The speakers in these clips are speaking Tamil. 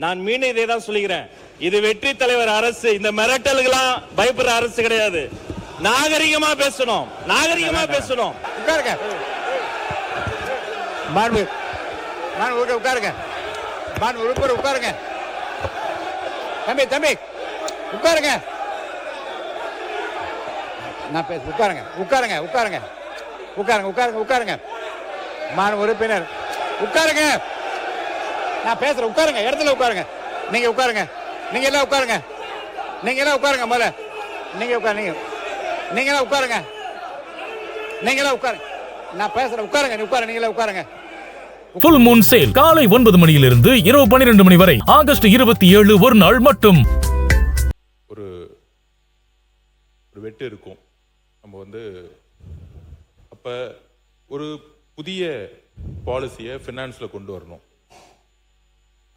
நான் மீண்டும் இதை தான் சொல்லுகிறேன், இது வெற்றி தலைவர் அரசு. இந்த மிரட்டல்களாம் பயப்படுற அரசு கிடையாது. நாகரிகமா பேசணும், நாகரிகமா பேசணும். உட்காருங்க, உட்காருங்க, உட்காருங்க. தம்பி தம்பி உட்காருங்க, நான் பேச. உட்காருங்க உட்காருங்க உட்காருங்க உட்காருங்க உட்காருங்க உட்காருங்க. மாண்பு உறுப்பினர் உட்காருங்க, நான் பேசுறேன். உட்காருங்க, இடத்துல உட்காருங்க. நீங்க உட்காருங்க, நீங்க எல்லாம் உட்காருங்க, நீங்க எல்லாம் உட்காருங்க. முதல்ல நீங்க உட்காருங்க, நீங்க எல்லாம் உட்காருங்க, நீங்க எல்லாம் உட்காருங்க. நான் பேசுறேன். உட்காருங்க, நீ உட்காருங்க, நீங்க எல்லாம் உட்காருங்க. ஃபுல் மூன் சேல் காலை 9 மணியிலிருந்து இரவு 12 மணி வரை. ஆகஸ்ட் 27 ஒரு நாள் மட்டும். ஒரு வெட்டு இருக்கும். நம்ம அப்ப ஒரு புதிய பாலிசியை ஃபினான்ஸ்ல கொண்டு வரணும்.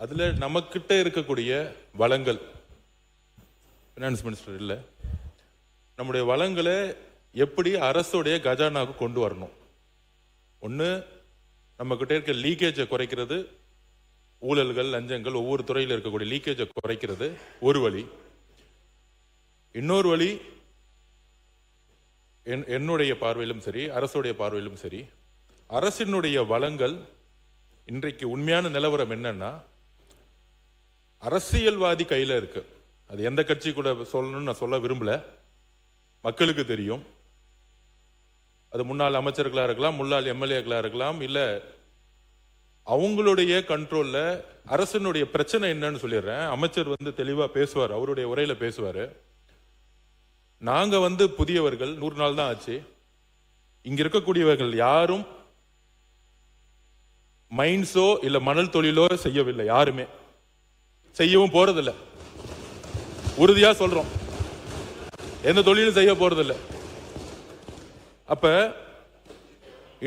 அதுல நமக்கிட்ட இருக்கக்கூடிய வளங்கள், ஃபினான்ஸ் மினிஸ்டர் இல்லை, நம்முடைய வளங்களை எப்படி அரசுடைய கஜானாவுக்கு கொண்டு வரணும். ஒன்று, நம்ம கிட்ட இருக்க லீக்கேஜை குறைக்கிறது, ஊழல்கள் லஞ்சங்கள் ஒவ்வொரு துறையில் இருக்கக்கூடிய லீக்கேஜை குறைக்கிறது ஒரு வழி. இன்னொரு வழி, என்னுடைய பார்வையிலும் சரி அரசுடைய பார்வையிலும் சரி, அரசினுடைய வளங்கள் இன்றைக்கு உண்மையான நிலவரம் என்னன்னா அரசியல்வாதி கையில இருக்கு. அது எந்த கட்சி கூட சொல்லணும்னு நான் சொல்ல விரும்பல, மக்களுக்கு தெரியும். அது முன்னாள் அமைச்சர்களா இருக்கலாம், முன்னாள் எம்எல்ஏக்களா இருக்கலாம், இல்ல அவங்களுடைய கண்ட்ரோல்ல. அரசினுடைய பிரச்சனை என்னன்னு சொல்லிடுறேன். அமைச்சர் தெளிவா பேசுவார், அவருடைய உரையில பேசுவாரு. நாங்க புதியவர்கள், 100 நாள் தான் ஆச்சு. இங்க இருக்கக்கூடியவர்கள் யாரும் மைன்ஸோ இல்ல மணல் தொழிலோ செய்யவில்லை, யாருமே செய்யவும் போறதில்ல. உறுதியா சொல்றோம், எந்த தொழிலும் செய்ய போறதில்லை. அப்ப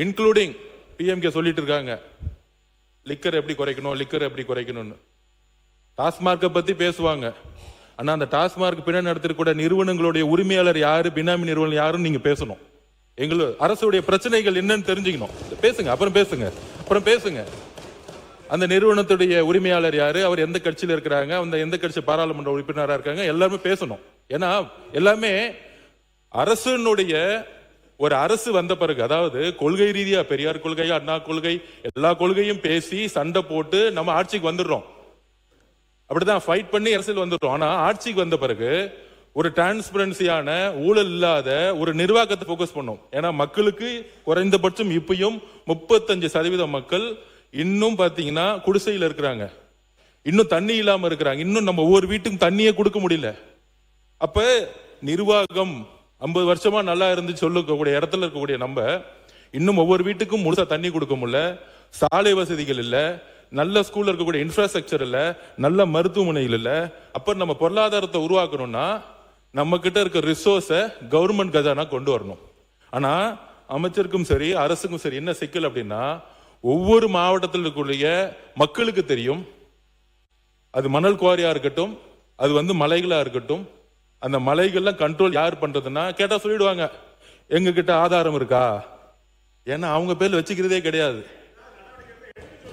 இன்க்ளூடிங் பிஎம்கே சொல்லிட்டு இருக்காங்க லிக்கர் எப்படி குறைக்கணும், லிக்கர் எப்படி குறைக்கணும்னு. டாஸ்மார்க்கை பத்தி பேசுவாங்க. ஆனா அந்த டாஸ்மார்க் பின்னாடி நடத்திருக்கூட நிறுவனங்களுடைய உரிமையாளர் யாரு, பினாமி நிறுவனம் யாருன்னு நீங்க பேசணும். அரசுடைய பிரச்சனைகள் என்னன்னு தெரிஞ்சுக்கணும். பேசுங்க, அப்புறம் பேசுங்க. அந்த நிறுவனத்துடைய உரிமையாளர் யாரு, அவர் எந்த கட்சியில இருக்கிறாங்க, அந்த எந்த கட்சி பாராளுமன்ற உறுப்பினராக இருக்காங்க, எல்லாருமே பேசணும். ஏன்னா எல்லாமே அரசுடைய ஒரு அரசு வந்த பிறகு, அதாவது கொள்கை ரீதியா பெரியார் கொள்கை, அண்ணா கொள்கை, எல்லா கொள்கையும் பேசி சண்டை போட்டு நம்ம ஆட்சிக்கு வந்துடுறோம். அப்படிதான் ஃபைட் பண்ணி அரசியல் வந்துடுறோம். ஆனா ஆட்சிக்கு வந்த பிறகு ஒரு டிரான்ஸ்பரன்சியான ஊழல் இல்லாத ஒரு நிர்வாகத்தை போக்கஸ் பண்ணும். ஏன்னா மக்களுக்கு குறைந்தபட்சம் இப்பயும் 35% மக்கள் இன்னும் பாத்தீங்கன்னா குடிசையில் இருக்கிறாங்க, இன்னும் தண்ணி இல்லாம இருக்கிறாங்க, இன்னும் நம்ம ஒவ்வொரு வீட்டுக்கும் தண்ணியே கொடுக்க முடியல. அப்ப நிர்வாகம் 50 வருஷமா நல்லா இருந்து சொல்லக்கூடிய இடத்துல இருக்கக்கூடிய நம்ம இன்னும் ஒவ்வொரு வீட்டுக்கும் முழுசா தண்ணி கொடுக்க முடியல, சாலை வசதிகள் இல்ல, நல்ல ஸ்கூல்ல இருக்கக்கூடிய இன்ஃப்ராஸ்ட்ரக்சர் இல்ல, நல்ல மருத்துவமனைகள் இல்ல. அப்ப நம்ம பொருளாதாரத்தை உருவாக்கணும்னா நம்ம கிட்ட இருக்க ரிசோர்ஸை கவர்மெண்ட் கஜானா கொண்டு வரணும். ஆனா அமைச்சருக்கும் சரி அரசுக்கும் சரி என்ன சிக்கல் அப்படின்னா, ஒவ்வொரு மாவட்டத்தில் இருக்கக்கூடிய மக்களுக்கு தெரியும், அது மணல் குவாரியா இருக்கட்டும், அது மலைகளா இருக்கட்டும், அந்த மலைகள்லாம் கண்ட்ரோல் யார் பண்றதுன்னா கேட்டா சொல்லிடுவாங்க எங்க கிட்ட ஆதாரம் இருக்கா. ஏன்னா அவங்க பேர்ல வச்சுக்கிறதே கிடையாது.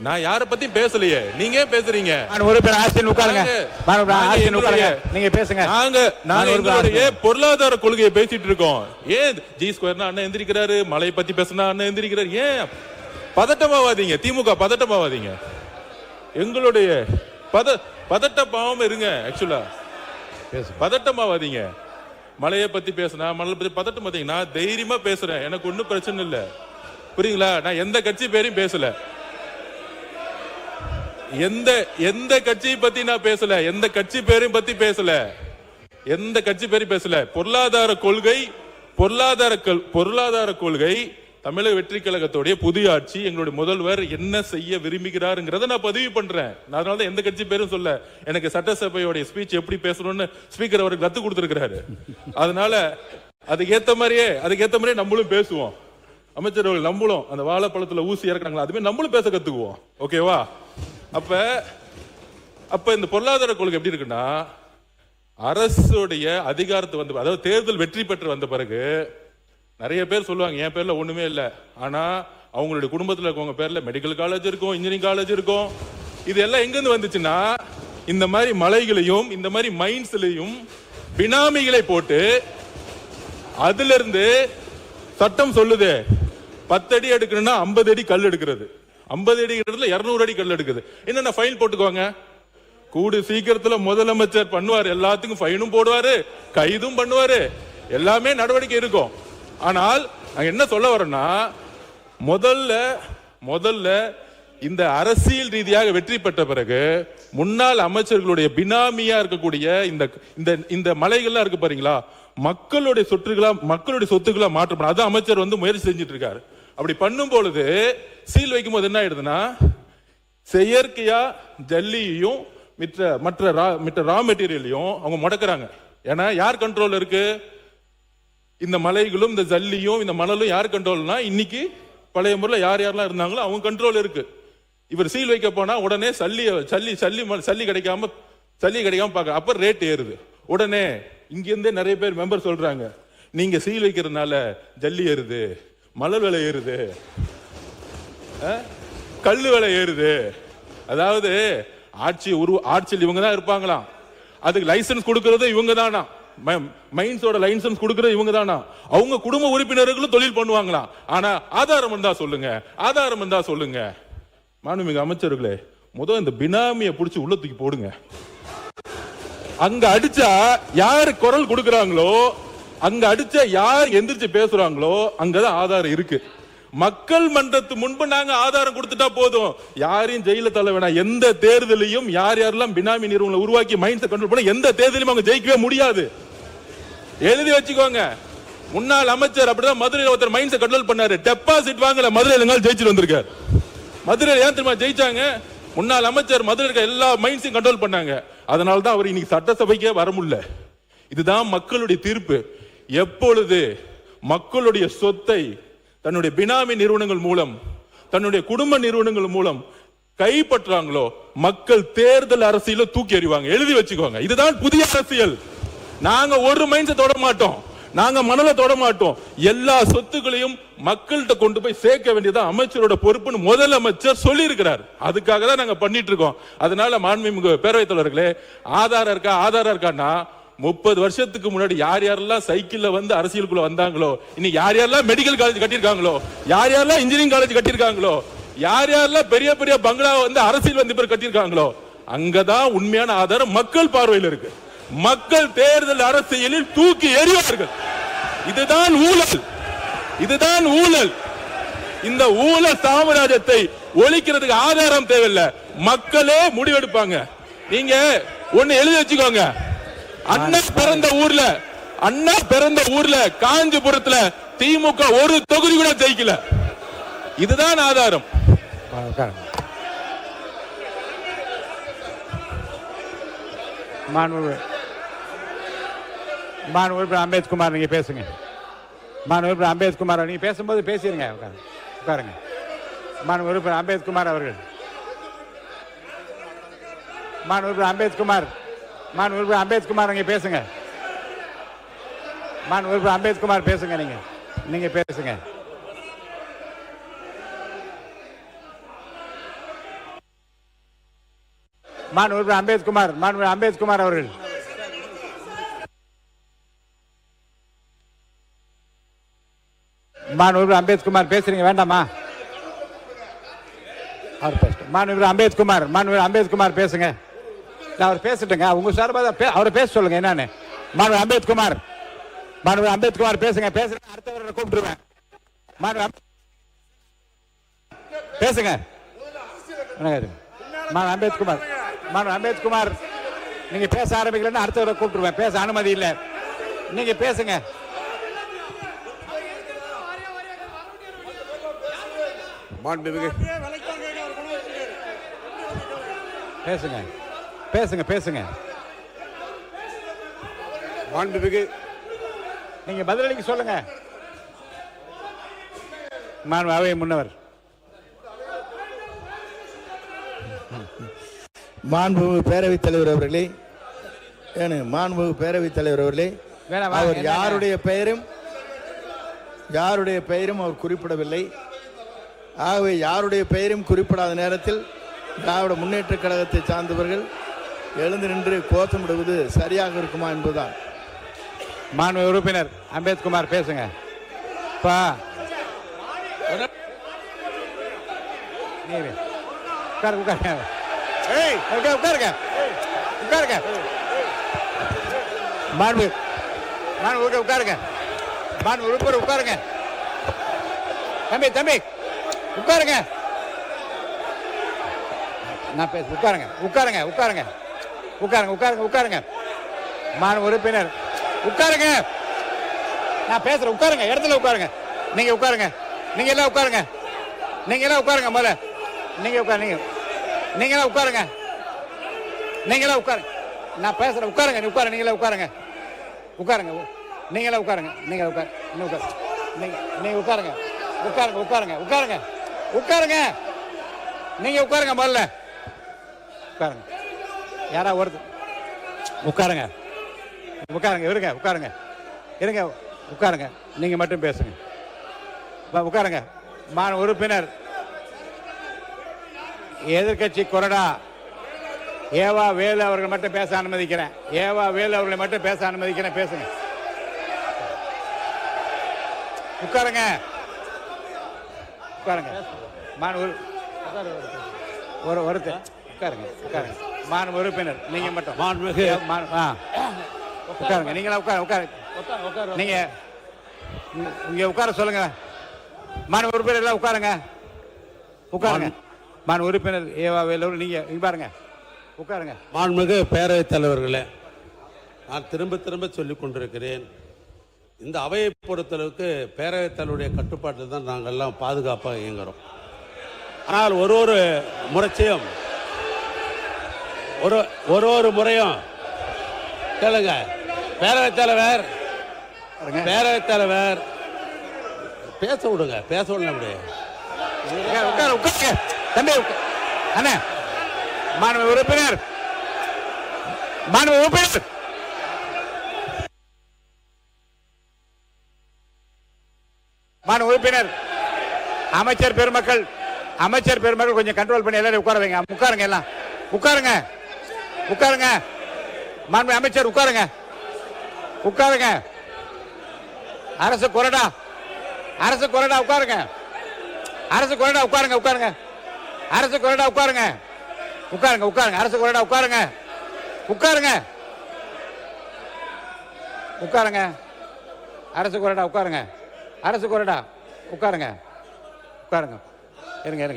நான் யார பத்தி பேசலையே, நீங்க பேசுறீங்க. நீங்க பேசுங்க. நாங்க பொருளாதார கொள்கையை பேசிட்டு இருக்கோம். ஏன் ஜி ஸ்கொயர்னா அண்ணன் எந்திரிக்கிறாரு, மலையை பத்தி பேசினா அண்ணன் எந்திரிக்கிறாரு. ஏன் பதட்டமாவாதீங்க, திமுக பதட்டமாவாதீங்க. எங்களுடைய பதட்டமாவும் இருங்க. ஆக்சுவலா பதட்டமாவாதீங்க. மலையை பத்தி பேசினா மணலை பத்தி பதட்டம் பாத்தீங்கன்னா தைரியமா பேசுறேன், எனக்கு ஒன்னும் பிரச்சனை இல்ல, புரியுங்களா? நான் எந்த கட்சி பேரையும் பேசல, எந்த கட்சியை பத்தி நான் பேசல, எந்த கட்சி பேரையும் பத்தி பேசல, எந்த கட்சி பேரையும் பேசல. பொருளாதார கொள்கை தமிழக வெற்றி கழகத்துடைய புதிய ஆட்சி, எங்களுடைய முதல்வர் என்ன செய்ய விரும்புகிறாருங்கிறத நான் பதிவு பண்றேன். அதனாலதான் எந்த கட்சி பேரும் சொல்ல. எனக்கு சட்டசபையோட ஸ்பீச் எப்படி பேசணும்னு ஸ்பீக்கர் அவருக்கு கத்து கொடுத்திருக்கிறாரு. அதனால அதுக்கேத்த மாதிரியே நம்மளும் பேசுவோம். அமைச்சர்கள் நம்மளும் அந்த வாழைப்பழத்துல ஊசி இறக்குறாங்களா, அதுமே நம்மளும் பேச கத்துக்குவோம். ஓகேவா? அப்ப இந்த பொருளாதார கொள்கை எப்படி இருக்குன்னா, அரசுடைய அதிகாரத்தை அதாவது தேர்தல் வெற்றி பெற்று வந்த பிறகு நிறைய பேர் சொல்லுவாங்க என் பேர்ல ஒண்ணுமே இல்ல, ஆனா அவங்களுடைய குடும்பத்துல இருக்கவங்க பேர்ல மெடிக்கல் காலேஜ் இருக்கும், இன்ஜினியரிங் காலேஜ் இருக்கும். இது எல்லாம் எங்க இருந்து வந்துச்சுன்னா இந்த மாதிரி மலைகளையும் இந்த மாதிரி மைன்ஸ்லயும் பினாமிகளை போட்டு அதுல இருந்து சட்டம் சொல்லுது 10 அடி எடுக்கணும்னா 50 அடி கல் எடுக்கிறது, 50 அடி இடத்துல 200 அடி கல் எடுக்குது. என்னென்ன ஃபைன் போட்டுக்கோங்க. கூடு சீக்கிரத்துல முதலமைச்சர் பண்ணுவாரு, எல்லாத்துக்கும் ஃபைனும் போடுவாரு, கைதும் பண்ணுவாரு, எல்லாமே நடவடிக்கை இருக்கும். ஆனால் நான் என்ன சொல்ல வரேன்னா, முதல்ல இந்த அரசியல் ரீதியாக வெற்றி பெற்ற பிறகு முன்னாள் அமைச்சர்களுடைய பினாமியா இருக்கக்கூடிய இந்த மலைகள்லாம் இருக்கு பாருங்களா, மக்களுடைய சொத்துக்களா மாற்றப்படும். அது அமைச்சர் முயற்சி செஞ்சுட்டு இருக்காரு. அப்படி பண்ணும் பொழுது சீல் வைக்கும் போது என்ன ஆயிடுதுன்னா, செயற்கையா ஜல்லியையும் மற்ற ரா மெட்டீரியலையும் அவங்க முடக்கிறாங்க. ஏன்னா யார் கண்ட்ரோல் இருக்கு? இந்த மலைகளும் இந்த ஜல்லியும் இந்த மணலும் யார் கண்ட்ரோல்னா, இன்னைக்கு பழைய முறையில் யாரெல்லாம் இருந்தாங்களோ அவங்க கண்ட்ரோல் இருக்கு. இவர் சீல் வைக்க போனா உடனே சல்லி கிடைக்காம பார்க்க, அப்ப ரேட் ஏறுது. உடனே இங்க இருந்தே நிறைய பேர் மெம்பர் சொல்றாங்க, நீங்க சீல் வைக்கிறதுனால ஜல்லி ஏறுது, மணல் விலை ஏறுது, கல்லு விலை ஏறுது. அதாவது ஆட்சியில் இவங்க தான் இருப்பாங்களாம், அதுக்கு லைசன்ஸ் கொடுக்கறது இவங்க தானா, மைன்ஸோட லைசன்ஸ் கொடுக்கறது இவங்க தானா, அவங்க குடும்ப உறுப்பினர்களும் தொழில் பண்ணுவாங்களாம். ஆனா ஆதாரம் இருந்தா சொல்லுங்க. மாண்புமிகு அமைச்சர்களே, முதல் இந்த பினாமியை பிடிச்சி உள்ள தூக்கி போடுங்க. அங்க அடிச்சா யாரு குரல் கொடுக்கறாங்களோ, அங்க அடிச்சா யார் எந்திரிச்சு பேசுறாங்களோ அங்கதான் ஆதாரம் இருக்கு. மக்கள் மன்றத்து முன்பு நாங்க ஆதாரம் கொடுத்துட்டா போதும், யாரையும் ஜெயில தள்ள வேணாம். எந்த தேர்தலையும் யாரெல்லாம் பினாமி நிறுவனங்களை உருவாக்கி மைண்ட்ஸை கண்ட்ரோல் பண்ண எந்த தேர்தலையும் அவங்க ஜெயிக்கவே முடியாது. எழுதி வச்சுக்கோங்க. முன்னாள் அமைச்சர் அப்படிதான் மதுரையில் ஒருத்தர் மைண்ட்ஸை கண்ட்ரோல் பண்ணாரு, டெபாசிட் வாங்கல, மதுரையில் ஜெயிச்சுட்டு வந்திருக்காரு. மதுரையில் ஏன் தெரியுமா ஜெயிச்சாங்க? முன்னாள் அமைச்சர் மதுரை இருக்க எல்லா மைண்ட்ஸையும் கண்ட்ரோல் பண்ணாங்க. அதனால தான் அவர் இன்னைக்கு சட்டசபைக்கே வர முடியல. இதுதான் மக்களுடைய தீர்ப்பு. எப்பொழுது மக்களுடைய சொத்தை தன்னுடைய பினாமி நிறுவனங்கள் மூலம், தன்னுடைய குடும்ப நிறுவனங்கள் மூலம் கைப்பற்றாங்களோ, மக்கள் தேர்தல் அரசியல தூக்கி எறிவாங்க. எழுதி வச்சுக்கோங்க. இதுதான் புதிய அரசியல். நாங்க ஒரு மைண்ட்ஸை தொட மாட்டோம், நாங்க மணலை தொட மாட்டோம். எல்லா சொத்துக்களையும் மக்கள்கிட்ட கொண்டு போய் சேர்க்க வேண்டியதான் அமைச்சரோட பொறுப்புன்னு முதலமைச்சர் சொல்லி இருக்கிறார். அதுக்காக தான் நாங்க பண்ணிட்டு இருக்கோம். அதனால மாண்புமிகு பேரவைத் தலைவர்களே, ஆதாரம் இருக்கான்னா 30 வருஷத்துக்கு முன்னாடி யாரெல்லாம் சைக்கிள்ல அரசியலுக்குள்ள வந்தாங்களோ, இன்னைக்கு யாரெல்லாம் மெடிக்கல் காலேஜ் கட்டியிருக்காங்களோ, யாரெல்லாம் இன்ஜினியரிங் காலேஜ் கட்டியிருக்காங்களோ, யாரெல்லாம் பெரிய பெரிய பங்களா அரசியல் பேர் கட்டியிருக்காங்களோ, அங்கதான் உண்மையான ஆதாரம் மக்கள் பார்வையில் இருக்கு. மக்கள் தேர்தல் அரசியலில் தூக்கி எறிவார்கள். இதுதான் ஊழல். இந்த ஊழல் சாம்ராஜ்யத்தை ஒழிக்கிறதுக்கு ஆதாரம் தேவையில்லை, மக்களே முடிவெடுப்பாங்க. நீங்க ஒண்ணு எழுதி வச்சுக்கோங்க. அண்ணா பிறந்த ஊர்ல காஞ்சிபுரத்துல திமுக ஒரு தொகுதி கூட ஜெயிக்கல. இதுதான் ஆதாரம். மாண்புமிகு அம்பேத்குமார், நீங்க பேசுங்க. மாண்புமிகு அம்பேத்குமார், நீங்க பேசும்போது பேசிருங்க. உட்காருங்க. மாண்புமிகு அம்பேத்குமார் அவர்கள். மாண்புமிகு அம்பேத்குமார் நீங்க பேசுங்க. மாண்புமிகு அம்பேத்குமார் பேசுங்க. நீங்க பேசுங்க. மாண்புமிகு அம்பேத்குமார் அவர்கள். மாண்புமிகு அம்பேத்குமார் பேசுறீங்க வேண்டாமா? அவர் பேசட்டும். மாண்புமிகு அம்பேத்குமார் பேசுங்க. அவர் பேசட்டுங்க. உங்க சார்பாக அவரை பேச சொல்லுங்க. என்னன்னு மாண்புமிகு அம்பேத்குமார் பேசுங்க. அடுத்தவரை கூப்பிட்டுருவேன். பேசுங்க. அம்பேத்குமார் நீங்க பேச ஆரம்பிக்கலன்னா அடுத்தவரை கூப்பிட்டுருவேன். பேச அனுமதி இல்லை. நீங்க பேசுங்க. பேசுங்க. மாண்புமிகு நீங்க பதிலளிக்க சொல்லுங்க. அவை முன்னவர். மாண்புமிகு பேரவைத் தலைவர் அவர்களே, அவர் யாருடைய பெயரும் அவர் குறிப்பிடவில்லை. ஆகவே யாருடைய பெயரும் குறிப்பிடாத நேரத்தில் திராவிட முன்னேற்ற கழகத்தை சார்ந்தவர்கள் எழுந்து நின்று கோஷமிடுவது சரியாக இருக்குமா என்பதுதான். மாண்பு உறுப்பினர் அம்பேத்குமார் பேசுங்க. உட்காருங்க. மாண்பு உட்காருங்க. மாண்பு உறுப்பினர் உட்காருங்க. தம்பி உட்காருங்க. நான் பேச உட்காருங்க. மாண்பு உறுப்பினர் உட்காருங்க. நான் பேசுறேன். உட்காருங்க. இடத்துல உட்காருங்க. நீங்க உட்காருங்க. நீங்க எல்லாம் உட்காருங்க. முதல்ல நீங்க உட்காருங்க. நீங்களாம் உட்காருங்க. நான் பேசுறேன். உட்காருங்க. நீங்களே உட்காருங்க. நீங்களே உட்காருங்க. நீங்க உட்காருங்க. நீங்க உட்காருங்க. முதல்ல உட்காருங்க. யாரா வருது? உட்காருங்க. இருங்க. உட்காருங்க. நீங்க மட்டும் பேசுங்க. உட்காருங்க. மாண்பு உறுப்பினர் எதிர்கட்சி கொறடா ஏவா வேலு அவர்கள் மட்டும் பேச அனுமதிக்கிறேன். பேசுங்க. உட்காருங்க. உட்காருங்க. மாண்பு உறுப்பினர் நீங்க மட்டும் உட்காருங்க. நீங்களா உட்காருங்க. நீங்க இங்க உட்கார சொல்லுங்க. மாண்பு உறுப்பினர் எல்லாம் உட்காருங்க. மாண்பு உறுப்பினர் ஏவா வேலூர் நீங்க பாருங்க. உட்காருங்க. மாண்புமிகு பேரவைத் தலைவர்களே, நான் திரும்ப சொல்லிக் கொண்டிருக்கிறேன், இந்த அவையை பொறுத்தளவுக்கு பேரவைத் தலைவருடைய கட்டுப்பாட்டில் தான் நாங்கள் எல்லாம் பாதுகாப்பாக இயங்குறோம். ஆனால் ஒரு முறையும் ஒரு முறையும் கேளுங்க. பேரவைத் தலைவர் பேச விடுங்க. அப்படி உட்காருங்க. தம்பி அண்ணா. மாண்பு உறுப்பினர் அமைச்சர் பெருமக்கள் கொஞ்சம் கண்ட்ரோல் பண்ணி எல்லாரும் உட்கார வைங்க. உட்காருங்க. எல்லாம் உட்காருங்க. மாண்பு அமைச்சர் உட்காருங்க. அரசு கொறடா உட்காருங்க. இருங்க.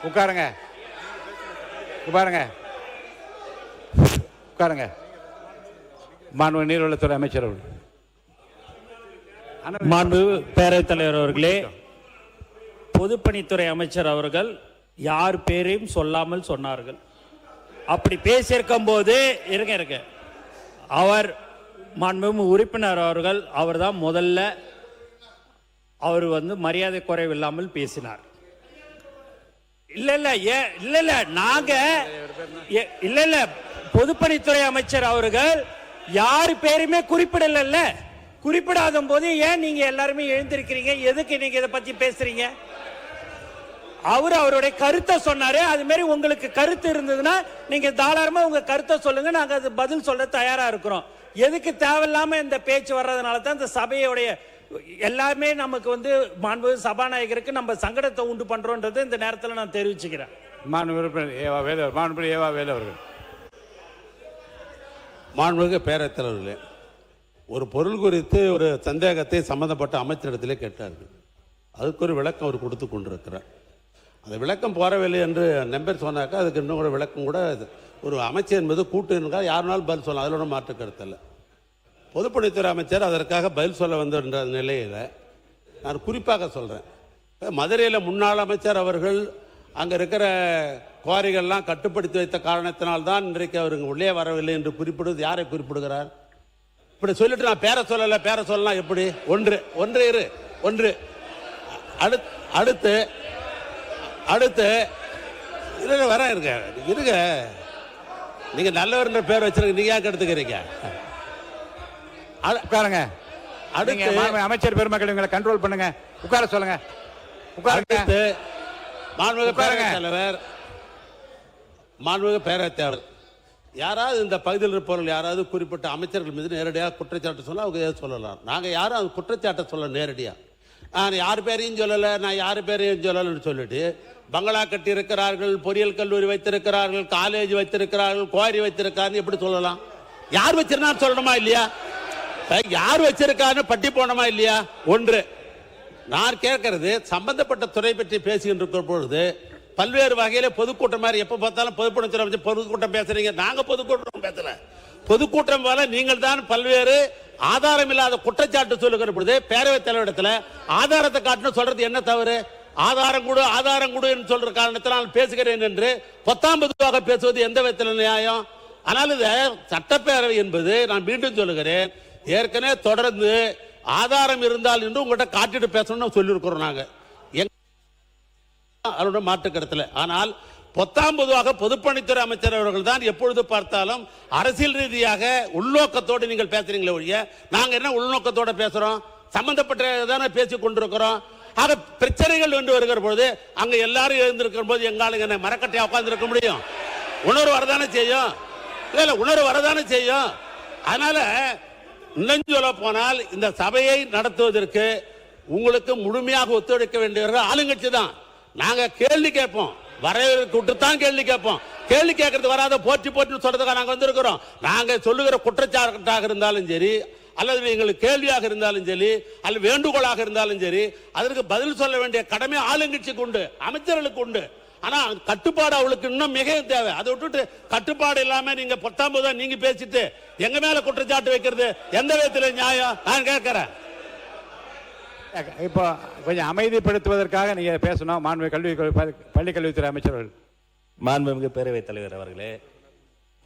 உட்காருங்க. மாண்பு நீர்வளத்துறை அமைச்சர் அவர்கள். மாண்பு பேரவைத் தலைவர் அவர்களே, பொதுப்பணித்துறை அமைச்சர் அவர்கள் யார் பேரையும் சொல்லாமல் சொன்னார்கள். அப்படி பேசியிருக்கும் போது இருங்க அவர் மாண்பு உறுப்பினர் அவர்கள் அவர்தான் முதல்ல அவர் மரியாதை குறைவில்லாமல் பேசினார். இல்ல பொதுப்பணித்துறை அமைச்சர் அவர்கள் யாரு பேருமே குறிப்பிடாத போது ஏன் நீங்க எல்லாருமே எழுந்திருக்கிறீங்க? எதுக்கு நீங்க இதை பத்தி பேசுறீங்க? அவருடைய கருத்தை சொன்னாரு. அது மாதிரி உங்களுக்கு கருத்து இருந்ததுன்னா நீங்க தாராளமா உங்க கருத்தை சொல்லுங்க. நாங்க அது பதில் சொல்ல தயாரா இருக்கிறோம். எதுக்கு தேவையில்லாம இந்த பேச்சு வர்றதுனால தான் இந்த சபையோடைய எல்லாமே நமக்கு மாண்பு சபாநாயகருக்கு நம்ம சங்கடத்தை உண்டு பண்றோம்ன்றது இந்த நேரத்தில் நான் தெரிவிச்சுக்கிறேன். மாண்புமிகு பேரவைத் தலைவர்களே, ஒரு பொருள் குறித்து ஒரு சந்தேகத்தை சம்பந்தப்பட்ட அமைச்சரிடத்திலே கேட்டார்கள். அதுக்கு ஒரு விளக்கம் அவர் கொடுத்து கொண்டிருக்கிறார். அந்த விளக்கம் போறவில்லை என்று நம்பர் சொன்னாக்கா அதுக்கு இன்னும் கூட விளக்கம் கூட ஒரு அமைச்சர் என்பது கூட்டு இருந்தால் யாருனாலும் பதில் சொல்லலாம். அதில் ஒன்றும் மாற்று கருத்தல்ல. பொதுப்பணித்துறை அமைச்சர் அதற்காக பதில் சொல்ல வந்த நிலையில் நான் குறிப்பாக சொல்கிறேன். மதுரையில் முன்னாள் அமைச்சர் அவர்கள் அங்கே இருக்கிற குவாரிகள்லாம் கட்டுப்படுத்தி வைத்த காரணத்தினால்தான் இன்றைக்கு அவர் உள்ளே வரவில்லை என்று குறிப்பிடுவது யாரை குறிப்பிடுகிறார்? இப்படி சொல்லிட்டு நான் பேர சொல்லலாம் எப்படி? ஒன்று அடுத்து வர இருங்க. நீங்க நல்லவர் பேர் வச்சிருக்க, நீங்க யாருக்கு எடுத்துக்கிறீங்க? உட்காருங்க. அமைச்சர் பெருமக்கள் கண்ட்ரோல் பண்ணுங்க. உட்கார சொல்லுங்க. மாண்புமிகு பேரவைத் தலைவர், மாண்புமிகு பேரவைத் தலைவர், யாராவது இந்த பகுதியில் இருப்பவர்கள் யாராவது குறிப்பிட்ட அமைச்சர்கள் மீது நேரடியாக குற்றச்சாட்டு சொல்ல அவங்க சொல்லலாம். நாங்கள் யாரும் அது குற்றச்சாட்டை சொல்ல நேரடியாக நான் யார் பேரையும் சொல்லலை, நான் யார் பேரையும் சொல்லலைன்னு சொல்லிட்டு பங்களா கட்டி இருக்கிறார்கள், பொறியியல் கல்லூரி வைத்திருக்கிறார்கள், காலேஜ் வைத்திருக்கிறார்கள், குவாரி வைத்திருக்காருன்னு எப்படி சொல்லலாம்? யார் வச்சிருந்தான்னு சொல்லணுமா இல்லையா? யார் வச்சிருக்கான்னு பட்டி போனோமா இல்லையா? ஒன்று நான் கேட்கறது, சம்பந்தப்பட்ட துறை பற்றி பேசிக்கிட்டு இருக்கிற பொழுது பல்வேறு வகையில பொதுக்கூட்டம் மாதிரி எப்ப பார்த்தாலும் பொதுக்கூட்டம் பேசுறீங்க. நாங்க பொதுக்கூட்டம் பேசல. பொதுக்கூட்டம் போல நீங்கள் தான் பல்வேறு ஆதாரம் இல்லாத குற்றச்சாட்டு சொல்லுகிற பொழுது பேரவைத் தலைவரிடத்துல ஆதாரத்தை காட்டணும் சொல்றது என்ன தவறு? ஆதாரம் கொடு என்று சொல்ற காரணத்தினால் பேசுகிறேன் என்று பொத்தாம்பதுவாக பேசுவது எந்த விதத்தில் நியாயம்? ஆனால் இந்த சட்டப்பேரவை என்பது நான் மீண்டும் சொல்லுகிறேன், ஏற்கனவே தொடர்ந்து ஆதாரம் இருந்தால் என்று உங்கள்கிட்ட காட்டிட்டு பேசணும்னு சொல்லியிருக்கிறோம் நாங்க அவரோட மாற்று கருத்துல. ஆனால் பொத்தாம்பதுவாக பொதுப்பணித்துறை அமைச்சர் அவர்கள் தான் எப்பொழுது பார்த்தாலும் அரசியல் ரீதியாக உள்நோக்கத்தோடு நீங்கள் பேசுறீங்களே ஒழிய நாங்க என்ன உள்நோக்கத்தோட பேசுறோம்? சம்பந்தப்பட்ட பேசிக் கொண்டிருக்கிறோம். ஆக பிரச்சனைகள் என்று வருகிற பொழுது அங்க எல்லாரும் எழுந்திருக்கிற போது எங்காலுங்க என்ன மரக்கட்டையா உட்கார்ந்து இருக்க முடியும்? உணர்வு வரதானே செய்யும். இல்ல உணர்வு வரதானே செய்யும். அதனால இன்னும் சொல்ல போனால் இந்த சபையை நடத்துவதற்கு உங்களுக்கு முழுமையாக ஒத்துழைக்க வேண்டியவர்கள் ஆளுங்கட்சி தான். நாங்க கேள்வி கேட்போம், வரவேற்கத்தான் கேள்வி கேட்போம். கேள்வி கேட்கறது வராத போற்றி சொல்றதுக்காக நாங்க வந்திருக்கிறோம். நாங்க சொல்லுகிற குற்றச்சாட்டாக இருந்தாலும் சரி, அல்லது எங்களுக்கு கேள்வியாக இருந்தாலும் சரி, அல்லது வேண்டுகோளாக இருந்தாலும் சரி, அதற்கு பதில் சொல்ல வேண்டிய கடமை ஆளுங்கட்சிக்கு உண்டு, அமைச்சர்களுக்கு உண்டு. ஆனா கட்டுப்பாடு அவளுக்கு இன்னும் மிக தேவை. அதை விட்டுட்டு கட்டுப்பாடு இல்லாம நீங்க 19 நீங்க பேசிட்டு எங்க மேல குற்றச்சாட்டு வைக்கிறது எந்த விதத்துல நியாயம்? நான் கேட்கிறேன். இப்போ கொஞ்சம் அமைதிப்படுத்துவதற்காக நீங்க பேசணும். மாண்புமிகு பள்ளிக்கல்வித்துறை அமைச்சர்கள். மாண்புமிகு பேரவைத் தலைவர் அவர்களே,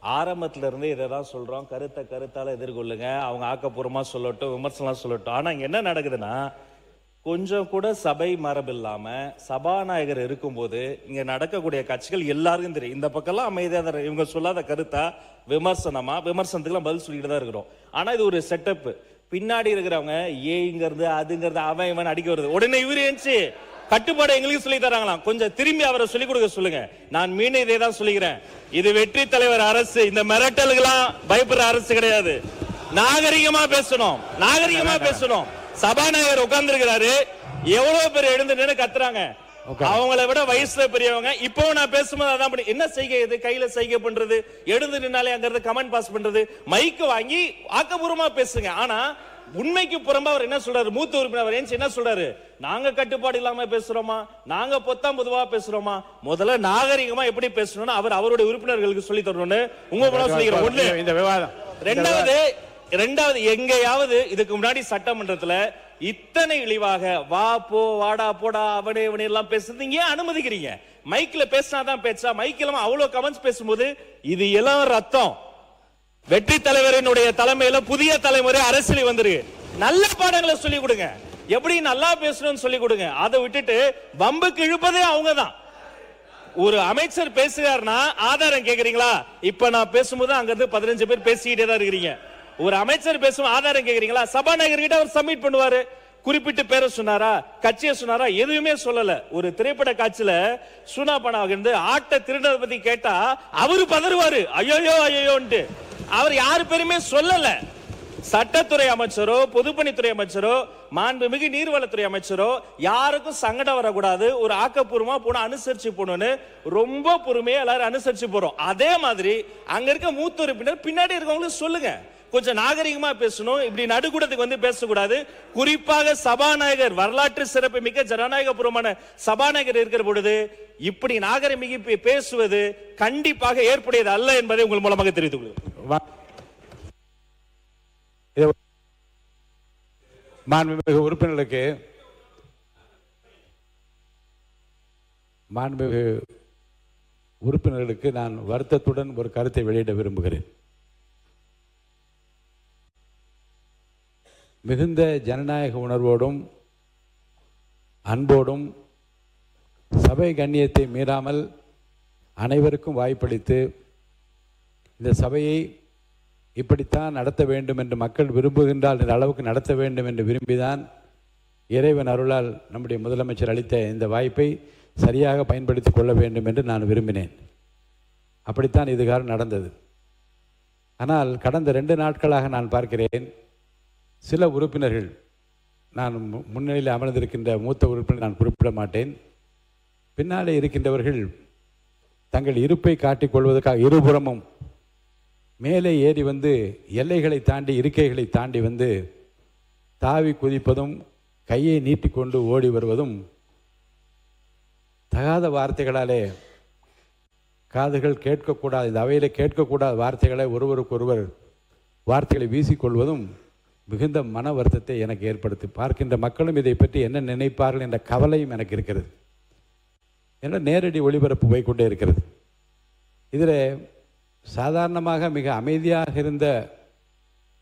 ஆரம்பத்துல இருந்து இதை தான் சொல்றோம், கருத்தால எதிர்கொள்ளுங்க, அவங்க ஆக்கப்பூர்வமா சொல்லட்டும், விமர்சனம் சொல்லட்டும். ஆனா இங்க என்ன நடக்குதுன்னா, கொஞ்சம் கூட சபை மரபு இல்லாம சபாநாயகர் இருக்கும்போது இங்க நடக்கக்கூடிய காட்சிகள் எல்லாருக்கும் தெரியும். இந்த பக்கம்லாம் அமைதியா இவங்க சொல்லாத கருத்தா விமர்சனத்துக்குலாம் பதில் சொல்லிட்டு தான் இருக்கிறோம். ஆனா இது ஒரு செட்டப். பின்னாடி இருக்கிறவங்க ஏங்கிறது அதுங்கிறது அவன் இவன் அடிக்க வருது. உடனே இவரு ஏஞ்சி கட்டுப்பாடு எங்களுக்கு சொல்லி தராங்களாம். கொஞ்சம் திரும்பி அவரை சொல்லிக் கொடுக்க சொல்லுங்க. நான் மீண்டும் இதே தான் சொல்லுகிறேன், இது வெற்றி தலைவர் அரசு. இந்த மிரட்டலுக்கெல்லாம் பயப்படுற அரசு கிடையாது. நாகரிகமா பேசணும், நாகரிகமா பேசணும். சபாநாயகர் உட்கார்ந்து இருக்கிறாரு, எவ்வளவு பேர் எழுந்து நின்று கத்துறாங்க, அவங்களை விட வயசுல பெரியவங்க. இப்போ நான் பேசும்போது அதான் என்ன செய்கை, இது கையில செய்கை பண்றது, எழுந்து நின்னாலே அங்க இருந்து கமெண்ட் பாஸ் பண்றது, மைக்கு வாங்கி ஆக்கப்பூர்வமா பேசுங்க. ஆனா உண்மைக்கு புறம்பா அவர் என்ன சொல்றாரு, மூத்த உறுப்பினர் என்ன சொல்றாரு, நாங்க கட்டுப்பாடு இல்லாம பேசுறோமா, நாங்க பொதுவா பேசுறோமா? முதல்ல நாகரிகமா எப்படி பேசணும்னு அவருடைய உறுப்பினர்களுக்கு சொல்லி தரணும்னு உங்க மூலம் சொல்லிக்கிறோம். ஒண்ணு இந்த விவாதம். ரெண்டாவது எங்கேயாவது இதுக்கு முன்னாடி சட்டமன்றத்துல இத்தனை இழிவாக வா போ வாடா போடா அவனே இவனே எல்லாம் பேசுறது ஏன் அனுமதிக்கிறீங்க? மைக்ல பேசினாதான் பேச்சா? மைக் இல்லாம அவ்வளவு கமெண்ட்ஸ் பேசும்போது இது எல்லாம் ரத்தம். வெற்றி தலைவரினுடைய தலைமையில புதிய தலைமுறை அரசியல் வந்துருக்கு. நல்ல பாடங்களை சொல்லி கொடுங்க, எப்படி நல்லா பேசணும்னு சொல்லி கொடுங்க. அதை விட்டுட்டு வம்புக்கு இழுப்பதே அவங்க தான். ஒரு அமைச்சர் பேசுறாருன்னா ஆதாரம் கேக்குறீங்களா? இப்ப நான் பேசும்போது அங்க இருந்து 15 பேர் பேசிக்கிட்டே தான் இருக்கிறீங்க. ஒரு அமைச்சர் பேசும் ஆதாரம் கேக்குறீங்களா? சபாநாயகர் கிட்ட அவர் சப்மிட் பண்ணுவாரு. குறிப்பிட்டு பேரை சொன்னாரா, கட்சியை சொன்னாரா? எதுவுமே சொல்லல. ஒரு திரைப்பட காட்சியில சுனா பணம் இருந்து ஆட்ட திருடரை பத்தி கேட்டா அவரு பதறுவாரு, ஐயோ ஐயோன்ட்டு. அவர் யாரு பேருமே சொல்லல. சட்டத்துறை அமைச்சரோ பொதுப்பணித்துறை அமைச்சரோ மாண்புமிகு நீர்வளத்துறை அமைச்சரோ யாருக்கும் சங்கடம் வரக்கூடாது, ஒரு ஆக்கப்பூர்வமா போன அனுசரிச்சு போகணும்னு ரொம்ப பொறுமையா எல்லாரும் அனுசரிச்சு போறோம். அதே மாதிரி அங்க இருக்க மூத்த உறுப்பினர் பின்னாடி இருக்கவங்களுக்கு சொல்லுங்க, கொஞ்சம் நாகரிகமா பேசணும், இப்படி நடுக்கூடத்துக்கு வந்து பேசக்கூடாது. குறிப்பாக சபாநாயகர், வரலாற்று சிறப்பு மிக்க ஜனநாயக பூர்வமான சபாநாயகர் இருக்கிற பொழுது இப்படி நாகரிக பேசுவது கண்டிப்பாக ஏற்புடையது அல்ல என்பதை உங்கள் மூலமாக தெரிவித்துக் கொள்கிறேன். மாண்புமிகு உறுப்பினர்களுக்கு நான் வருத்தத்துடன் ஒரு கருத்தை வெளியிட விரும்புகிறேன். மிகுந்த ஜனநாயக உணர்வோடும் அன்போடும் சபை கண்ணியத்தை மீறாமல் அனைவருக்கும் வாய்ப்பளித்து இந்த சபையை இப்படித்தான் நடத்த வேண்டும் என்று மக்கள் விரும்புகின்றால் இந்த அளவுக்கு நடத்த வேண்டும் என்று விரும்பிதான் இறைவன் அருளால் நம்முடைய முதலமைச்சர் அளித்த இந்த வாய்ப்பை சரியாக பயன்படுத்தி கொள்ள வேண்டும் என்று நான் விரும்பினேன். அப்படித்தான் இதுகாரம் நடந்தது. ஆனால் கடந்த 2 நாட்களாக நான் பார்க்கிறேன், சில உறுப்பினர்கள், நான் முன்னிலையில் அமர்ந்திருக்கின்ற மூத்த உறுப்பினர் நான் குறிப்பிட மாட்டேன், பின்னாலே இருக்கின்றவர்கள் தங்கள் இருப்பை காட்டிக்கொள்வதற்காக இருபுறமும் மேலே ஏறி வந்து எல்லைகளை தாண்டி இருக்கைகளை தாண்டி வந்து தாவி குதிப்பதும் கையை நீட்டிக்கொண்டு ஓடி வருவதும் தகாத வார்த்தைகளாலே காதுகள் கேட்கக்கூடாது, இந்த அவையில் கேட்கக்கூடாத வார்த்தைகளை ஒருவருக்கொருவர் வார்த்தைகளை வீசிக்கொள்வதும் மிகுந்த மன வருத்தத்தை எனக்கு ஏற்படுத்தி, பார்க்கின்ற மக்களும் இதை பற்றி என்ன நினைப்பார்கள் என்ற கவலையும் எனக்கு இருக்கிறது. ஏன்னா நேரடி ஒளிபரப்பு போய்கொண்டே இருக்கிறது. இதில் சாதாரணமாக மிக அமைதியாக இருந்த,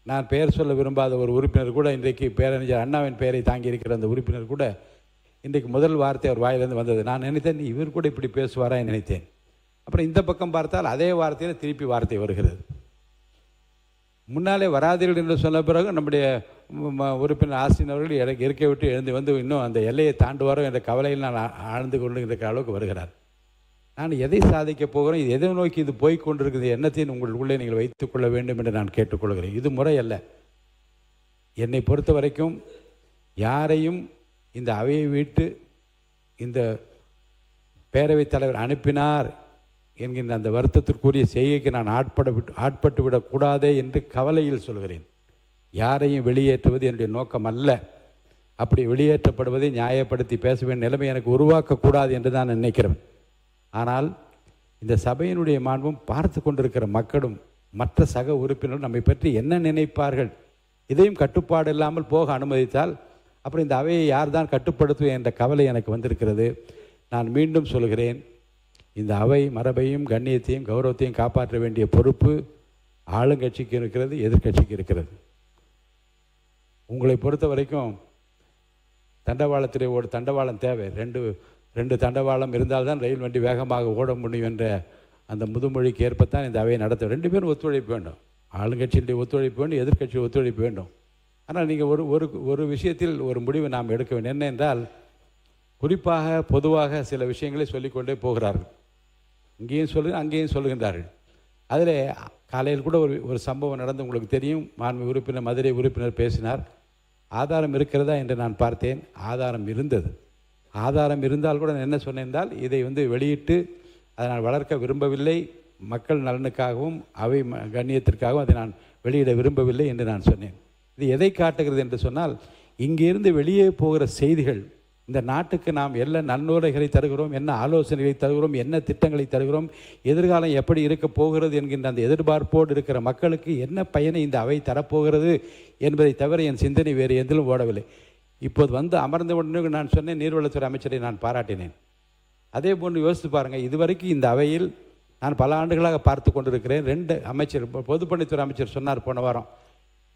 நான் பெயர் சொல்ல விரும்பாத ஒரு உறுப்பினர் கூட, இன்றைக்கு பேரறிஞர் அண்ணாவின் பெயரை தாங்கி இருக்கிற அந்த உறுப்பினர் கூட இன்றைக்கு முதல் வார்த்தை அவர் வாயிலிருந்து வந்தது. நான் நினைத்தேன் இவர் கூட இப்படி பேசுவாரா நினைத்தேன். அப்புறம் இந்த பக்கம் பார்த்தால் அதே வார்த்தையில் திருப்பி வார்த்தை வருகிறது. முன்னாலே வராதீர்கள் என்று சொன்ன பிறகு நம்முடைய உறுப்பினர் ஆசிரியர் அவர்கள் இருக்கை விட்டு எழுந்து வந்து இன்னும் அந்த எல்லையை தாண்டுவாரோ என்ற கவலையில் நான் ஆழ்ந்து கொண்டிருக்கிற அளவுக்கு வருகிறார். நான் எதை சாதிக்கப் போகிறோம், இது எதை நோக்கி இது போய் கொண்டிருக்கிறது, எண்ணத்தையும் உங்களுக்குள்ளே நீங்கள் வைத்துக் கொள்ள வேண்டும் என்று நான் கேட்டுக்கொள்கிறேன். இது முறை அல்ல. என்னை பொறுத்த வரைக்கும் யாரையும் இந்த அவையை விட்டு இந்த பேரவைத் தலைவர் அனுப்பினார் என்கின்ற அந்த வருத்தத்திற்குரிய செய்கைக்கு நான் ஆட்பட்டு விடக்கூடாதே என்று கவலையில் சொல்கிறேன். யாரையும் வெளியேற்றுவது என்னுடைய நோக்கம் அல்ல. அப்படி வெளியேற்றப்படுவதை நியாயப்படுத்தி பேச வேண்டிய நிலைமை எனக்கு உருவாக்கக்கூடாது என்று தான் நினைக்கிறேன். ஆனால் இந்த சபையினுடைய மாண்பும் பார்த்து கொண்டிருக்கிற மக்களும் மற்ற சக உறுப்பினர்கள் நம்மை பற்றி என்ன நினைப்பார்கள், இதையும் கட்டுப்பாடு இல்லாமல் போக அனுமதித்தால் அப்புறம் இந்த அவையை யார் தான் கட்டுப்படுத்துவேன் என்ற கவலை எனக்கு வந்திருக்கிறது. நான் மீண்டும் சொல்கிறேன், இந்த அவை மரபையும் கண்ணியத்தையும் கௌரவத்தையும் காப்பாற்ற வேண்டிய பொறுப்பு ஆளுங்கட்சிக்கு இருக்கிறது, எதிர்கட்சிக்கு இருக்கிறது. உங்களை பொறுத்த வரைக்கும் தண்டவாளத்திலே ஒரு தண்டவாளம் தேவை, ரெண்டு தண்டவாளம் இருந்தால்தான் ரயில் வண்டி வேகமாக ஓட முடியும் என்ற அந்த முதுமொழிக்கு ஏற்பத்தான் இந்த அவையை நடத்த 2 பேரும் ஒத்துழைப்பு வேண்டும். ஆளுங்கட்சியினுடைய ஒத்துழைப்பு வேண்டும், எதிர்கட்சி ஒத்துழைப்பு வேண்டும். ஆனால் நீங்கள் ஒரு விஷயத்தில் ஒரு முடிவை நாம் எடுக்க வேண்டும். என்ன என்றால், குறிப்பாக பொதுவாக சில விஷயங்களை சொல்லிக்கொண்டே போகிறார்கள். இங்கேயும் அங்கேயும் சொல்லுகின்றார்கள். அதில் காலையில் கூட ஒரு சம்பவம் நடந்து உங்களுக்கு தெரியும். மாண்பு உறுப்பினர், மதுரை உறுப்பினர் பேசினார். ஆதாரம் இருக்கிறதா என்று நான் பார்த்தேன். ஆதாரம் இருந்தது. ஆதாரம் இருந்தால் கூட நான் என்ன சொன்னேன் என்றால், இதை வெளியிட்டு அதை நான் வளர்க்க விரும்பவில்லை, மக்கள் நலனுக்காகவும் அவை கண்ணியத்திற்காகவும் அதை நான் வெளியிட விரும்பவில்லை என்று நான் சொன்னேன். இது எதை காட்டுகிறது என்று சொன்னால், இங்கிருந்து வெளியே போகிற செய்திகள், இந்த நாட்டுக்கு நாம் என்ன நன்முறைகளை தருகிறோம், என்ன ஆலோசனைகளை தருகிறோம், என்ன திட்டங்களை தருகிறோம், எதிர்காலம் எப்படி இருக்க போகிறது என்கின்ற அந்த எதிர்பார்ப்போடு இருக்கிற மக்களுக்கு என்ன பயனை இந்த அவை தரப்போகிறது என்பதை தவிர என் சிந்தனை வேறு எதிலும் ஓடவில்லை. இப்போது அமர்ந்த உடனே நான் சொன்னேன், நீர்வளத்துறை அமைச்சரை நான் பாராட்டினேன். அதே போன்று யோசித்து பாருங்கள், இதுவரைக்கும் இந்த அவையில் நான் பல ஆண்டுகளாக பார்த்து கொண்டிருக்கிறேன். 2 அமைச்சர், பொதுப்பணித்துறை அமைச்சர் சொன்னார் போன வாரம்,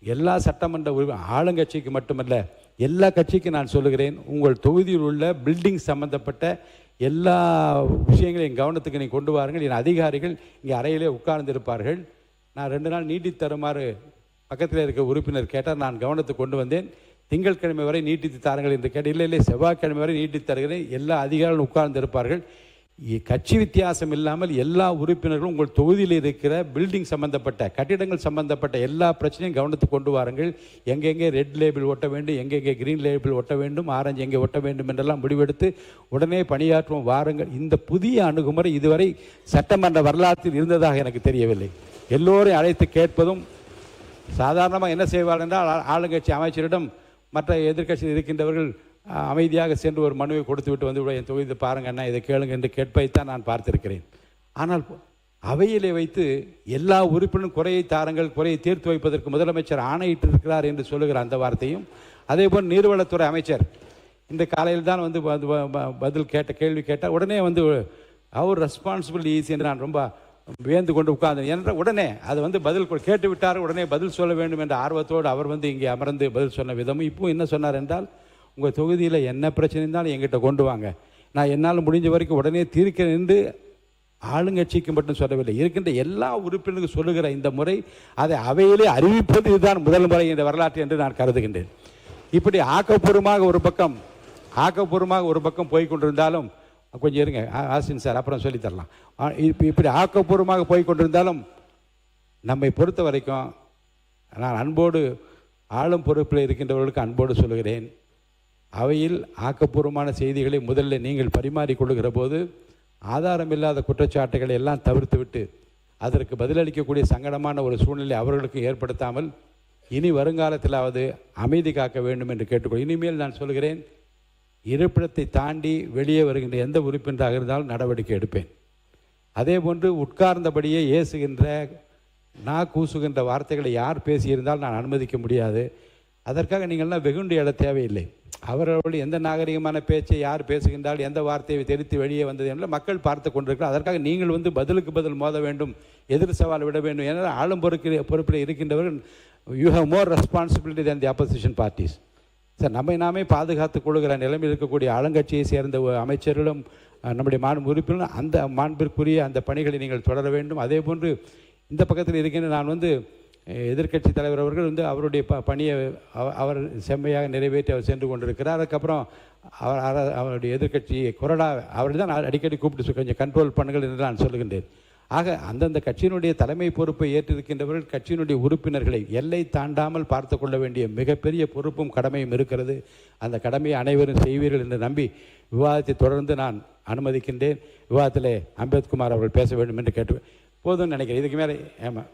எல்லா சட்டமன்ற ஆளுங்கட்சிக்கு மட்டுமல்ல எல்லா கட்சிக்கும் நான் சொல்லுகிறேன், உங்கள் தொகுதியில் உள்ள பில்டிங் சம்பந்தப்பட்ட எல்லா விஷயங்களையும் கவனத்துக்கு நீங்கள் கொண்டு வாருங்கள். என் அதிகாரிகள் இங்கே அறையிலே உட்கார்ந்திருப்பார்கள். நான் 2 நாள் நீட்டி தருமாறு பக்கத்தில் இருக்க உறுப்பினர் கேட்டால், நான் கவனத்துக்கு கொண்டு வந்தேன். திங்கட்கிழமை வரை நீட்டித்து தாருங்கள் என்று கேட்டு, இல்லை செவ்வாய்க்கிழமை வரை நீட்டித்து தருகிறேன். எல்லா அதிகாரிகளும் உட்கார்ந்திருப்பார்கள். கட்சி வித்தியாசம் இல்லாமல் எல்லா உறுப்பினர்களும் உங்கள் தொகுதியில் இருக்கிற பில்டிங் சம்பந்தப்பட்ட, கட்டிடங்கள் சம்பந்தப்பட்ட எல்லா பிரச்சனையும் கவனத்துக்கு கொண்டு வாருங்கள். எங்கெங்கே ரெட் லேபிள் ஒட்ட வேண்டும், எங்கெங்கே கிரீன் லேபிள் ஒட்ட வேண்டும், ஆரஞ்சு எங்கே ஒட்ட வேண்டும் என்றெல்லாம் முடிவெடுத்து உடனே பணியாற்றுவோம் வாருங்கள். இந்த புதிய அணுகுமுறை இதுவரை சட்டமன்ற வரலாற்றில் இருந்ததாக எனக்கு தெரியவில்லை. எல்லோரையும் அழைத்து கேட்பதும், சாதாரணமாக என்ன செய்வார்கள் என்றால், ஆளுங்கட்சி அமைச்சரிடம் மற்ற எதிர்க்கட்சியில் இருக்கின்றவர்கள் அமைதியாக சென்று ஒரு மனுவை கொடுத்து விட்டு வந்து என் தொகுதி பாருங்க அண்ணா, இதை கேளுங்க என்று கேட்பதைத்தான் நான் பார்த்திருக்கிறேன். ஆனால் அவையிலே வைத்து எல்லா உறுப்பினரும் குறையை தாருங்கள், குறையை தீர்த்து வைப்பதற்கு முதலமைச்சர் ஆணையிட்டிருக்கிறார் என்று சொல்லுகிற அந்த வார்த்தையும், அதே போல் நீர்வளத்துறை அமைச்சர் இந்த காலையில் தான் பதில் கேள்வி கேட்டால் உடனே அவர் ரெஸ்பான்சிபிள் ஈஸி என்று நான் ரொம்ப வியந்து கொண்டு உட்கார்ந்தேன். என்ற உடனே அது பதில் கேட்டு விட்டார், உடனே பதில் சொல்ல வேண்டும் என்ற ஆர்வத்தோடு அவர் இங்கே அமர்ந்து பதில் சொன்ன விதமும், இப்போ என்ன சொன்னார் என்றால், உங்கள் தொகுதியில் என்ன பிரச்சனை இருந்தாலும் எங்கிட்ட கொண்டு வாங்க, நான் என்னால் முடிஞ்ச வரைக்கும் உடனே தீர்க்கிறேன் என்று ஆளுங்கட்சிக்கு மட்டும் சொல்லவில்லை, இருக்கின்ற எல்லா உறுப்பினருக்கும் சொல்லுகிற இந்த முறை அதை அவையிலே அறிவிப்பது இதுதான் முதல் முறை இந்த வரலாற்று என்று நான் கருதுகின்றேன். இப்படி ஆக்கப்பூர்வமாக ஒரு பக்கம் போய்கொண்டிருந்தாலும் கொஞ்சம் இருங்க ஆசின் சார், அப்புறம் சொல்லித்தரலாம். இப்போ இப்படி ஆக்கப்பூர்வமாக போய் கொண்டிருந்தாலும் நம்மை பொறுத்த வரைக்கும் நான் அன்போடு ஆளும் பொறுப்பில் இருக்கின்றவர்களுக்கு அன்போடு சொல்லுகிறேன், அவையில் ஆக்கப்பூர்வமான செய்திகளை முதலில் நீங்கள் பரிமாறிக்கொள்ளுகிற போது ஆதாரமில்லாத குற்றச்சாட்டுகளை எல்லாம் தவிர்த்துவிட்டு அதற்கு பதிலளிக்கக்கூடிய சங்கடமான ஒரு சூழ்நிலை அவர்களுக்கு ஏற்படுத்தாமல் இனி வருங்காலத்திலாவது அமைதி காக்க வேண்டும் என்று கேட்டுக்கொள். இனிமேல் நான் சொல்கிறேன், இருப்பிடத்தை தாண்டி வெளியே வருகின்ற எந்த உறுப்பினராக இருந்தாலும் நடவடிக்கை எடுப்பேன். அதே போன்று உட்கார்ந்தபடியே ஏசுகின்ற கூசுகின்ற வார்த்தைகளை யார் பேசியிருந்தால் நான் அனுமதிக்க முடியாது. அதற்காக நீங்கள்லாம் வெகுண்டு எழ தேவையில்லை. அவர்களுடைய எந்த நாகரிகமான பேச்சை யார் பேசுகின்றால் எந்த வார்த்தையை தெரித்து வெளியே வந்தது என்று மக்கள் பார்த்து கொண்டிருக்கிறார். அதற்காக நீங்கள் பதிலுக்கு பதில் மோத வேண்டும், எதிர் சவால் விட வேண்டும். ஏன்னா ஆளும் பொறுப்பில் இருக்கின்றவர்கள் you have more responsibility than the opposition parties. Sir, நம்மை நாமே பாதுகாத்துக் கொள்கிற நிலைமையில் இருக்கக்கூடிய ஆளுங்கட்சியை சேர்ந்த அமைச்சர்களும் நம்முடைய மாண்பு உறுப்பினரும் அந்த மாண்பிற்குரிய அந்த பணிகளை நீங்கள் தொடர வேண்டும். அதே போன்று இந்த பக்கத்தில் இருக்கின்ற நான் எதிர்க்கட்சி தலைவர் அவர்கள் அவருடைய பணியை அவர் செம்மையாக நிறைவேற்றி அவர் சென்று கொண்டிருக்கிறார். அதுக்கப்புறம் அவருடைய எதிர்க்கட்சி கொறடா அவர் தான் அடிக்கடி கூப்பிட்டு கொஞ்சம் கண்ட்ரோல் பண்ணுங்கள் என்று நான் சொல்லுகின்றேன். ஆக அந்தந்த கட்சியினுடைய தலைமை பொறுப்பை ஏற்றிருக்கின்றவர்கள் கட்சியினுடைய உறுப்பினர்களை எல்லை தாண்டாமல் பார்த்து கொள்ள வேண்டிய மிகப்பெரிய பொறுப்பும் கடமையும் இருக்கிறது. அந்த கடமையை அனைவரும் செய்வீர்கள் என்று நம்பி விவாதத்தை தொடர்ந்து நான் அனுமதிக்கின்றேன். விவாதத்தில் அம்பேத்குமார் அவர்கள் பேச வேண்டும் என்று கேட்டு போதும்னு நினைக்கிறேன். இதுக்கு மேலே ஏமா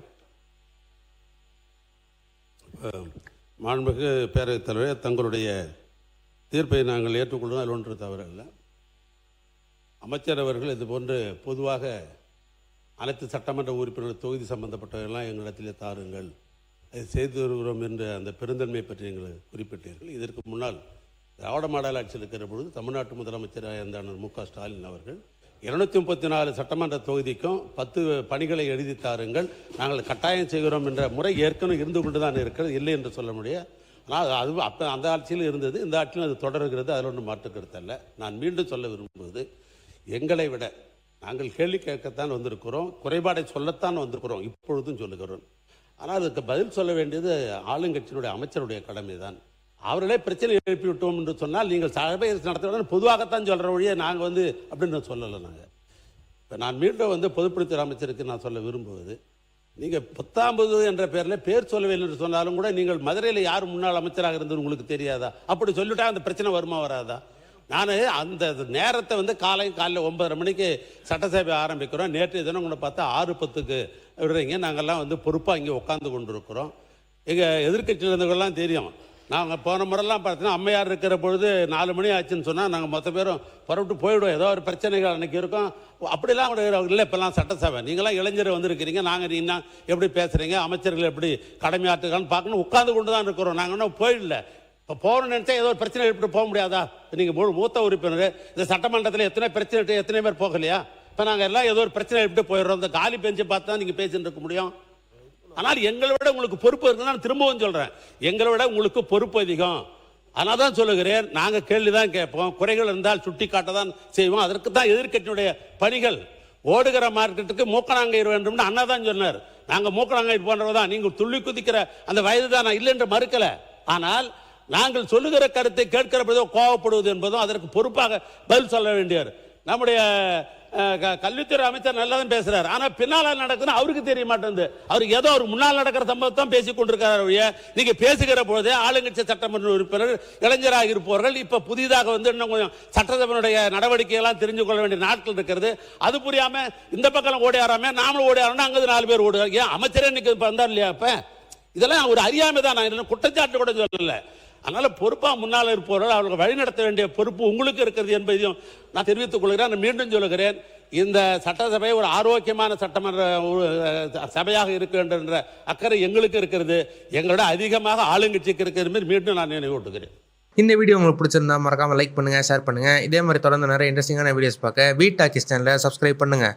மாண்புமிகு பேரவைத் தலைவர், தங்களுடைய தீர்ப்பை நாங்கள் ஏற்றுக்கொள்வோம், அதில் ஒன்று தவறில்லை. அமைச்சர் அவர்கள் இது போன்று பொதுவாக அனைத்து சட்டமன்ற உறுப்பினர்கள் தொகுதி சம்பந்தப்பட்டவர்களெல்லாம் எங்களிடத்திலே தாருங்கள், அதை செய்து வருகிறோம் என்ற அந்த பெருந்தன்மை பற்றி எங்களுக்கு குறிப்பிட்டீர்கள். இதற்கு முன்னால் திராவிட மாடல் ஆட்சியில் இருக்கிற பொழுது தமிழ்நாட்டு முதலமைச்சராக இருந்த மு.க. ஸ்டாலின் அவர்கள் 234 சட்டமன்ற தொகுதிக்கும் 10 பணிகளை எழுதி தாருங்கள், நாங்கள் கட்டாயம் செய்கிறோம் என்ற முறை ஏற்கனவே இருந்து கொண்டு தான் இருக்கிறது, இல்லை என்று சொல்ல முடியாது. ஆனால் அது அப்போ அந்த ஆட்சியில் இருந்தது, இந்த ஆட்சியிலும் அது தொடர்கிறது, அதில் ஒன்றும் மாற்று கருத்தல்ல. நான் மீண்டும் சொல்ல விரும்புவது, எங்களை விட நாங்கள் கேள்வி கேட்கத்தான் வந்திருக்கிறோம், குறைபாடை சொல்லத்தான் வந்திருக்கிறோம், இப்பொழுதும் சொல்லுகிறோம். ஆனால் அதுக்கு பதில் சொல்ல வேண்டியது ஆளுங்கட்சியினுடைய அமைச்சருடைய கடமை தான். அவர்களே பிரச்சனை எழுப்பி விட்டோம் என்று சொன்னால் நீங்கள் சபை நடத்த பொதுவாகத்தான் சொல்கிற வழியே நாங்கள் அப்படின்னு சொல்லலை. நாங்கள் இப்போ நான் மீண்டும் பொதுப்பணித்துறை அமைச்சருக்கு நான் சொல்ல விரும்புவது, நீங்கள் 19 என்ற பேரில் பேர் சொல்லவில்லை என்று சொன்னாலும் கூட நீங்கள் மதுரையில் யார் முன்னாள் அமைச்சராக இருந்தது உங்களுக்கு தெரியாதா? அப்படி சொல்லிவிட்டா அந்த பிரச்சனை வருமா வராதா? நான் அந்த நேரத்தை காலையில் 9:30 மணிக்கு சட்டசபை ஆரம்பிக்கிறோம். நேற்றைய தினம் கூட பார்த்தா 6:10க்கு விடுறீங்க. நாங்கள்லாம் பொறுப்பாக இங்கே உட்காந்து கொண்டு இருக்கிறோம். எங்கள் எதிர்கட்சியில் இருந்தவர்கள்லாம் தெரியும். நாங்கள் போன முறைலாம் பார்த்தீங்கன்னா அம்மையார் இருக்கிற பொழுது 4 மணி ஆச்சுன்னு சொன்னால் நாங்கள் மொத்த பேரும் புறப்பட்டு போயிடுவோம். ஏதோ ஒரு பிரச்சனைகள் அன்றைக்கி இருக்கும். அப்படிலாம் கூட இல்லை. இப்போல்லாம் சட்டசபை நீங்களாம் இளைஞர் வந்திருக்கிறீங்க, நாங்கள் நீங்க எப்படி பேசுகிறீங்க, அமைச்சர்கள் எப்படி கடமையாற்றுக்கான்னு பார்க்கணும், உட்காந்து கொண்டு தான் இருக்கிறோம். நாங்கள் இன்னும் போயிடல. இப்போ போகணும்னு நினச்சா ஏதோ ஒரு பிரச்சனை எப்படி போக முடியாதா? நீங்கள் மூத்த உறுப்பினர், இந்த சட்டமன்றத்தில் எத்தனை பிரச்சனை எத்தனை பேர் போகலையா? இப்போ நாங்கள் எல்லாம் ஏதோ ஒரு பிரச்சனை எப்படி போயிடுறோம். இந்த காலி பெஞ்சை பார்த்து தான் நீங்கள் பேசிட்டு இருக்க முடியும். ஆனால் எங்களை விட உங்களுக்கு பொறுப்பு இருக்குன்னு நான் திரும்பவும் சொல்கிறேன், எங்களை விட உங்களுக்கு பொறுப்பு அதிகம். ஆனால் தான் சொல்லுகிறேன், நாங்கள் கேள்வி தான் கேட்போம், குறைகள் இருந்தால் சுட்டி காட்ட தான் செய்வோம். அதற்கு தான் எதிர்க்கட்சியினுடைய பணிகள். ஓடுகிற மார்க்கெட்டுக்கு மூக்கணாங்கயிறு வேண்டும்னு அண்ணா தான் சொன்னார். நாங்கள் மூக்கணாங்கயிறு போன்றவதான், நீங்கள் துள்ளி குதிக்கிற அந்த வயது தான் நான் இல்லை என்று மறுக்கலை. ஆனால் நாங்கள் சொல்லுகிற கருத்தை கேட்கிற போதோ கோவப்படுவது என்பதும் அதற்கு பொறுப்பாக பதில் சொல்ல வேண்டியவர். நம்முடைய கல்வித்துறை அமைச்சர் நல்லா தான் பேசுறாரு, ஆனால் பின்னால் நடக்குதுன்னு அவருக்கு தெரிய மாட்டேங்குது. அவருக்கு ஏதோ ஒரு முன்னால் நடக்கிற சம்பவத்தை தான் பேசி கொண்டிருக்கிறார். நீங்க பேசுகிற போதே ஆளுங்கட்சி சட்டமன்ற உறுப்பினர் இளைஞராக இருப்பவர்கள் இப்ப புதிதாக இன்னும் கொஞ்சம் சட்டசபையினுடைய நடவடிக்கையெல்லாம் தெரிஞ்சு கொள்ள வேண்டிய நாட்கள் இருக்கிறது. அது புரியாம இந்த பக்கம் ஓடி ஆறாம நாமளும் ஓடி ஆறோம்னா அங்கே 4 பேர் ஓடுவாங்க. ஏன் அமைச்சரே இன்னைக்கு வந்தார் இல்லையா? இப்ப இதெல்லாம் ஒரு அறியாமை தான், நான் குற்றச்சாட்டு கூட சொல்லல. அதனால பொறுப்பா முன்னால் இருப்பவர்கள் அவர்கள் வழிநடத்த வேண்டிய பொறுப்பு உங்களுக்கு இருக்கிறது என்பதையும் நான் தெரிவித்துக் கொள்கிறேன். மீண்டும் சொல்லுகிறேன், இந்த சட்டசபை ஒரு ஆரோக்கியமான சட்டமன்ற சபையாக இருக்கின்ற அக்கறை எங்களுக்கு இருக்கிறது, எங்களோட அதிகமாக ஆளுங்கட்சிக்கு இருக்கிறது. மீண்டும் நான் நினைவூட்டுகிறேன். இந்த வீடியோ உங்களுக்கு பிடிச்சிருந்தா மறக்காம லைக் பண்ணுங்க, ஷேர் பண்ணுங்க. இதே மாதிரி தொடர்ந்து நிறைய இன்ட்ரெஸ்டிங்கான வீடியோஸ் பார்க்க வீட் டாக்கிஸ் சேனலை சப்ஸ்கிரைப் பண்ணுங்க.